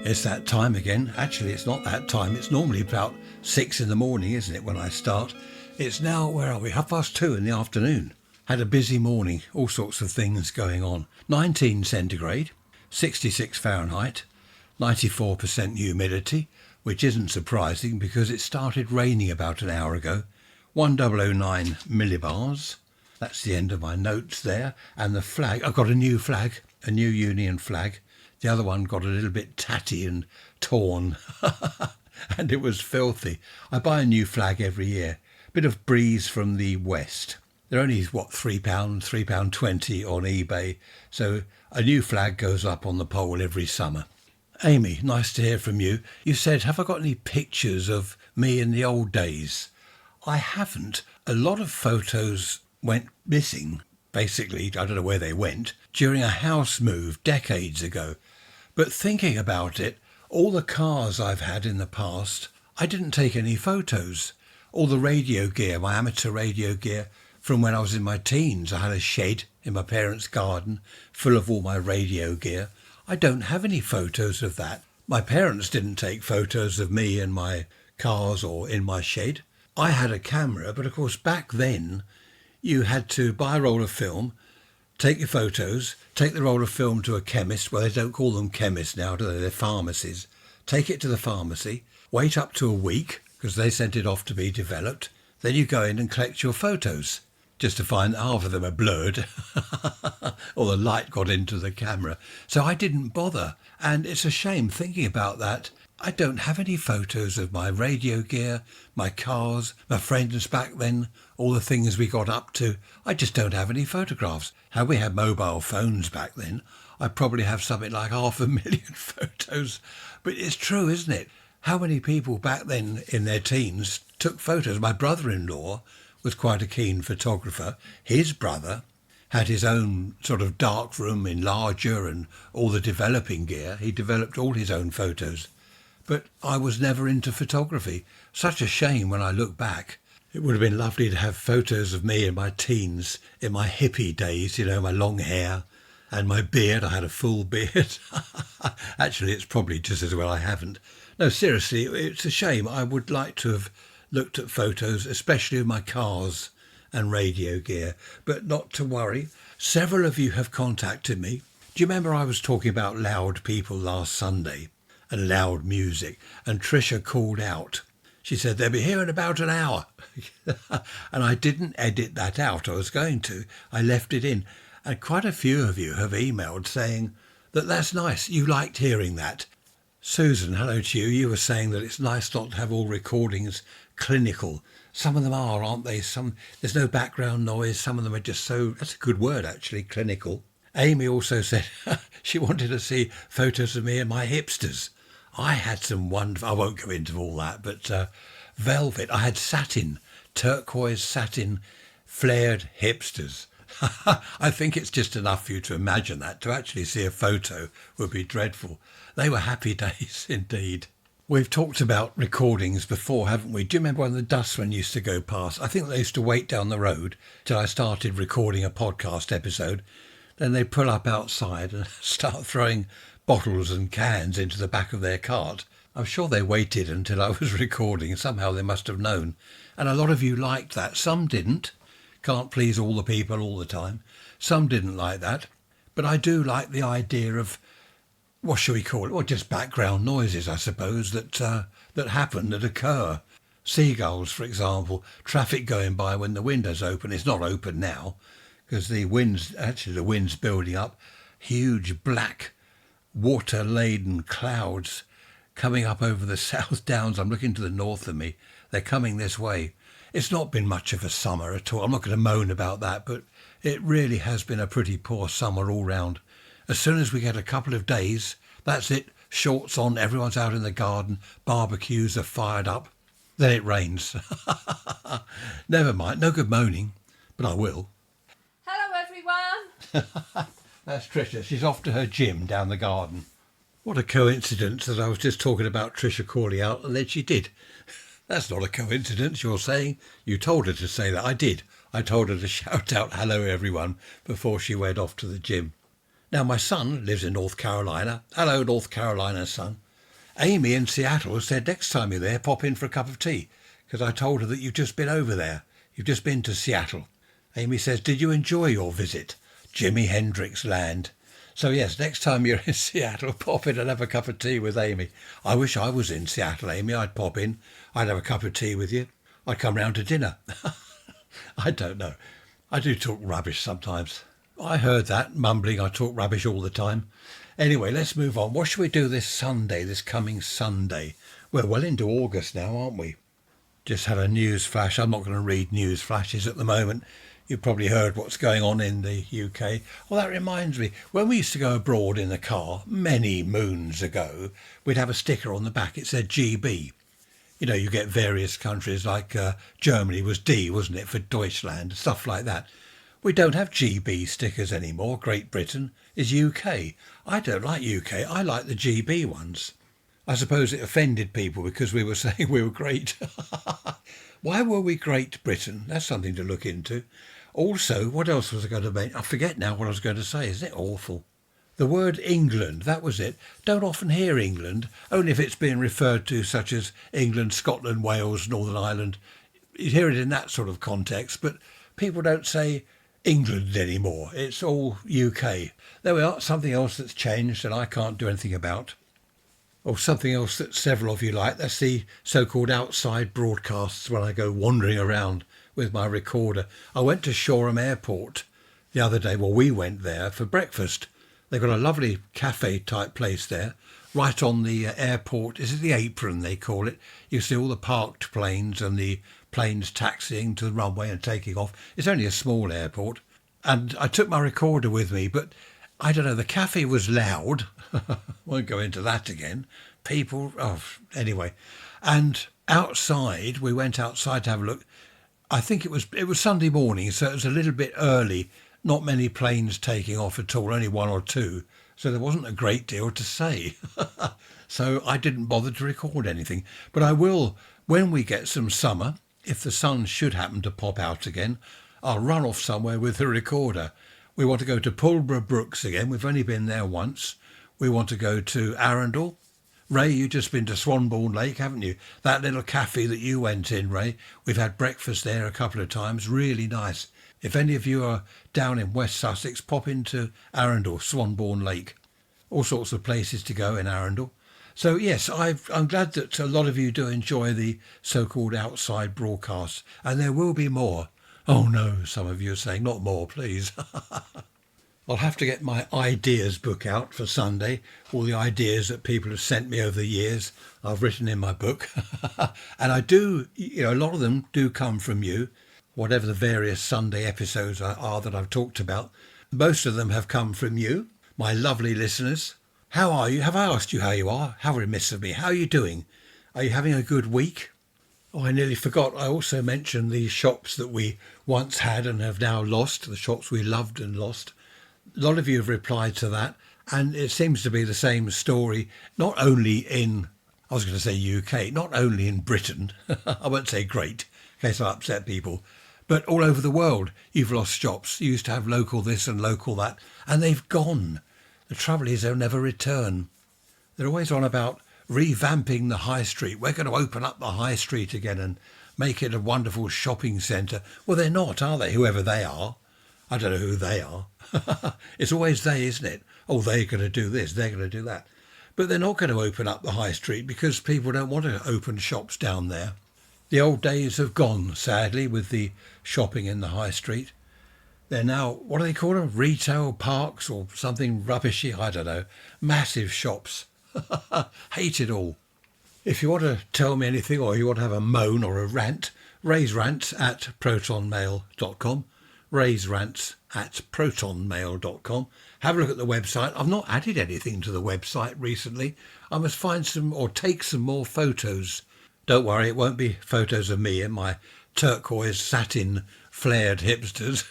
It's that time again. Actually, it's not that time. It's normally about 6 in the morning, isn't it, when I start? It's now, where are we? 2:30 in the afternoon. Had a busy morning, all sorts of things going on. 19 centigrade, 66 Fahrenheit, 94% humidity, which isn't surprising because it started raining about an hour ago. 1009 millibars. That's the end of my notes there. And the flag, I've got a new flag, a new Union flag. The other one got a little bit tatty and torn and it was filthy. I buy a new flag every year. Bit of breeze from the west. They're only, £3, £3.20 on eBay. So a new flag goes up on the pole every summer. Amy, nice to hear from you. You said, have I got any pictures of me in the old days? I haven't. A lot of photos went missing, basically, I don't know where they went, during a house move decades ago. But thinking about it, all the cars I've had in the past, I didn't take any photos. All the radio gear, my amateur radio gear, from when I was in my teens. I had a shed in my parents' garden full of all my radio gear. I don't have any photos of that. My parents didn't take photos of me and my cars or in my shed. I had a camera, but of course back then you had to buy a roll of film, take your photos, take the roll of film to a chemist. Well, they don't call them chemists now, do they? They're pharmacies. Take it to the pharmacy, wait up to a week because they sent it off to be developed. Then you go in and collect your photos, just to find that half of them are blurred or the light got into the camera. So I didn't bother. And it's a shame thinking about that. I don't have any photos of my radio gear, my cars, my friends back then, all the things we got up to. I just don't have any photographs. Had we had mobile phones back then, I'd probably have something like 500,000 photos. But it's true, isn't it? How many people back then in their teens took photos? My brother-in-law was quite a keen photographer. His brother had his own sort of dark room, enlarger and all the developing gear. He developed all his own photos. But I was never into photography. Such a shame when I look back. It would have been lovely to have photos of me in my teens, in my hippie days, my long hair and my beard. I had a full beard. Actually, it's probably just as well I haven't. No, seriously, it's a shame. I would like to have looked at photos, especially of my cars and radio gear. But not to worry. Several of you have contacted me. Do you remember I was talking about loud people last Sunday? And loud music, and Tricia called out. She said they'll be here in about an hour. And I didn't edit that out. I was going to. I left it in. And quite a few of you have emailed saying that that's nice. You liked hearing that. Susan, hello to you. You were saying that it's nice not to have all recordings clinical. Some of them are, aren't they? There's no background noise. Some of them are just so, that's a good word actually, clinical. Amy also said she wanted to see photos of me and my hipsters. I had some wonderful, I won't go into all that, but velvet. I had satin, turquoise satin, flared hipsters. I think it's just enough for you to imagine that. To actually see a photo would be dreadful. They were happy days indeed. We've talked about recordings before, haven't we? Do you remember when the dustmen used to go past? I think they used to wait down the road till I started recording a podcast episode. Then they pull up outside and start throwing bottles and cans into the back of their cart. I'm sure they waited until I was recording. Somehow they must have known. And a lot of you liked that. Some didn't. Can't please all the people all the time. Some didn't like that. But I do like the idea of, what shall we call it? Well, just background noises, I suppose, that happen, that occur. Seagulls, for example. Traffic going by when the window's open. It's not open now because the wind's building up. Huge black water-laden clouds coming up over the South Downs. I'm looking to the north of me. They're coming this way. It's not been much of a summer at all. I'm not going to moan about that, but it really has been a pretty poor summer all round. As soon as we get a couple of days, that's it. Shorts on, everyone's out in the garden, barbecues are fired up. Then it rains. Never mind, no good moaning, but I will. Hello everyone. That's Tricia. She's off to her gym down the garden. What a coincidence that I was just talking about Tricia calling out and then she did. That's not a coincidence, you're saying. You told her to say that. I did. I told her to shout out hello everyone before she went off to the gym. Now my son lives in North Carolina. Hello North Carolina son. Amy in Seattle said next time you're there, pop in for a cup of tea, because I told her that you've just been over there. You've just been to Seattle. Amy says, did you enjoy your visit? Jimi Hendrix land. So yes, next time you're in Seattle, pop in and have a cup of tea with Amy. I wish I was in Seattle, Amy. I'd pop in. I'd have a cup of tea with you. I'd come round to dinner. I don't know. I do talk rubbish sometimes. I heard that, mumbling. I talk rubbish all the time. Anyway, let's move on. What should we do this Sunday, this coming Sunday? We're well into August now, aren't we? Just had a news flash. I'm not going to read news flashes at the moment. You've probably heard what's going on in the UK. Well, that reminds me, when we used to go abroad in the car many moons ago, we'd have a sticker on the back. It said GB. You know, you get various countries like Germany was D, wasn't it, for Deutschland, stuff like that. We don't have GB stickers anymore. Great Britain is UK. I don't like UK. I like the GB ones. I suppose it offended people because we were saying we were great. Why were we Great Britain? That's something to look into. Also, what else was I going to make? I forget now what I was going to say. Isn't it awful? The word England, that was it. Don't often hear England, only if it's being referred to, such as England, Scotland, Wales, Northern Ireland. You hear it in that sort of context, but people don't say England anymore. It's all UK. There we are, something else that's changed and I can't do anything about. Or something else that several of you like, that's the so-called outside broadcasts when I go wandering around with my recorder. I went to Shoreham Airport the other day. Well, we went there for breakfast. They've got a lovely cafe type place there, right on the airport. Is it the apron they call it? You see all the parked planes and the planes taxiing to the runway and taking off. It's only a small airport. And I took my recorder with me, but I don't know, the cafe was loud. Won't go into that again. People, anyway. And outside, we went outside to have a look. I think it was Sunday morning, so it was a little bit early. Not many planes taking off at all, only one or two. So there wasn't a great deal to say. So I didn't bother to record anything. But I will, when we get some summer, if the sun should happen to pop out again, I'll run off somewhere with the recorder. We want to go to Pulborough Brooks again. We've only been there once. We want to go to Arundel. Ray, you've just been to Swanbourne Lake, haven't you? That little cafe that you went in, Ray. We've had breakfast there a couple of times. Really nice. If any of you are down in West Sussex, pop into Arundel, Swanbourne Lake. All sorts of places to go in Arundel. So, yes, I'm glad that a lot of you do enjoy the so-called outside broadcasts. And there will be more. Oh, no, some of you are saying, not more, please. I'll have to get my ideas book out for Sunday. All the ideas that people have sent me over the years, I've written in my book. And I do, a lot of them do come from you, whatever the various Sunday episodes are that I've talked about. Most of them have come from you, my lovely listeners. How are you? Have I asked you how you are? How remiss of me. How are you doing? Are you having a good week? Oh, I nearly forgot. I also mentioned the shops that we once had and have now lost, the shops we loved and lost. A lot of you have replied to that, and it seems to be the same story, not only in, I was going to say UK, not only in Britain, I won't say great, in case I upset people, but all over the world. You've lost shops. You used to have local this and local that, and they've gone. The trouble is they'll never return. They're always on about revamping the high street. We're going to open up the high street again and make it a wonderful shopping centre. Well, they're not, are they? Whoever they are. I don't know who they are. It's always they, isn't it? Oh, they're going to do this, they're going to do that. But they're not going to open up the high street because people don't want to open shops down there. The old days have gone, sadly, with the shopping in the high street. They're now, what do they call them? Retail parks or something rubbishy, I don't know. Massive shops. Hate it all. If you want to tell me anything or you want to have a moan or a rant, raise rants at protonmail.com. Raise rants at protonmail.com. Have a look at the website. I've not added anything to the website recently. I must find some or take some more photos. Don't worry, it won't be photos of me and my turquoise satin flared hipsters.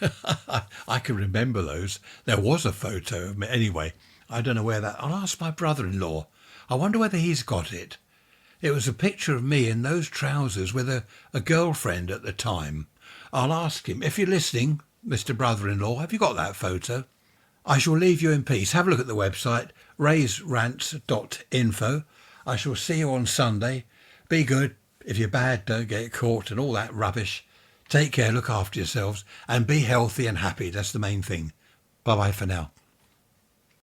I can remember those. There was a photo of me. Anyway, I don't know where that... I'll ask my brother-in-law. I wonder whether he's got it. It was a picture of me in those trousers with a girlfriend at the time. I'll ask him. If you're listening, Mr. Brother-in-law, have you got that photo? I shall leave you in peace. Have a look at the website, raiserants.info. I shall see you on Sunday. Be good. If you're bad, don't get caught and all that rubbish. Take care, look after yourselves, and be healthy and happy. That's the main thing. Bye-bye for now.